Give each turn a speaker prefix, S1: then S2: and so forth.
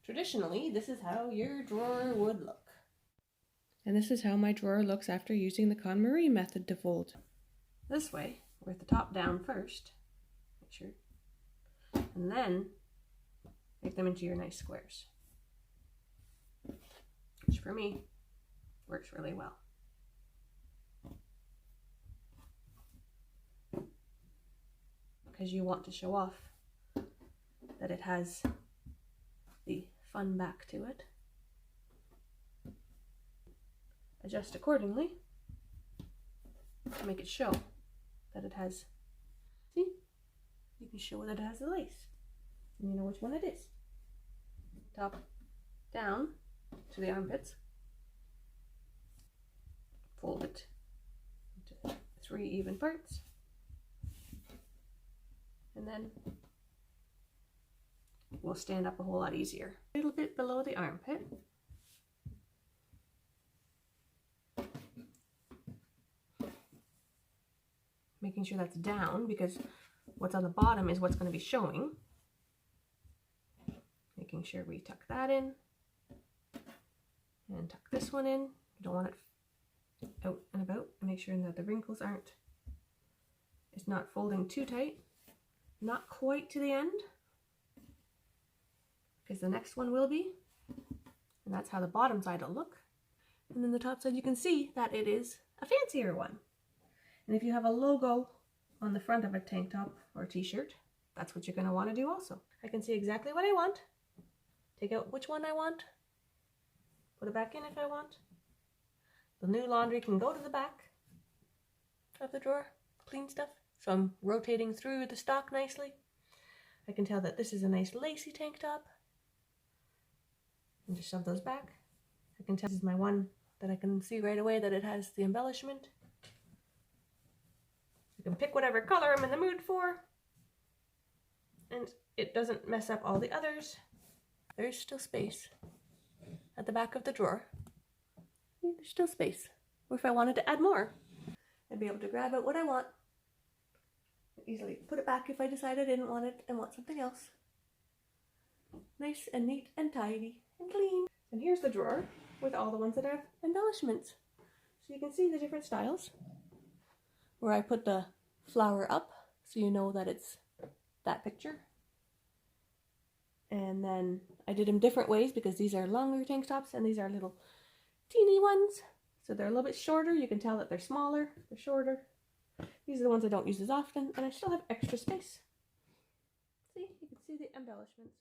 S1: Traditionally, this is how your drawer would look. And this is how my drawer looks after using the KonMari method to fold. This way, with the top down first, make sure, and then make them into your nice squares, which for me works really well. Because you want to show off that it has the fun back to it. Adjust accordingly to make it show that it has, see? You can show that it has the lace. And you know which one it is. Top down to the armpits. Fold it into 3 even parts. And then will stand up a whole lot easier. A little bit below the armpit. Making sure that's down, because what's on the bottom is what's going to be showing. Making sure we tuck that in. And tuck this one in. You don't want it out and about. Make sure that the wrinkles aren't, it's not folding too tight. Not quite to the end, because the next one will be. And that's how the bottom side will look. And then the top side, you can see that it is a fancier one. And if you have a logo on the front of a tank top or t-shirt, that's what you're going to want to do also. I can see exactly what I want, take out which one I want, put it back in if I want. The new laundry can go to the back of the drawer, clean stuff. So I'm rotating through the stock nicely. I can tell that this is a nice lacy tank top. And just shove those back. I can tell this is my one that I can see right away that it has the embellishment. You can pick whatever color I'm in the mood for. And it doesn't mess up all the others. There's still space at the back of the drawer. There's still space. Or if I wanted to add more, I'd be able to grab out what I want. Easily put it back if I decide I didn't want it and want something else. Nice and neat and tidy and clean. And here's the drawer with all the ones that have embellishments. So you can see the different styles. Where I put the flower up, so you know that it's that picture. And then I did them different ways, because these are longer tank tops and these are little teeny ones. So they're a little bit shorter. You can tell that they're smaller, they're shorter. These are the ones I don't use as often, and I still have extra space. See, you can see the embellishments.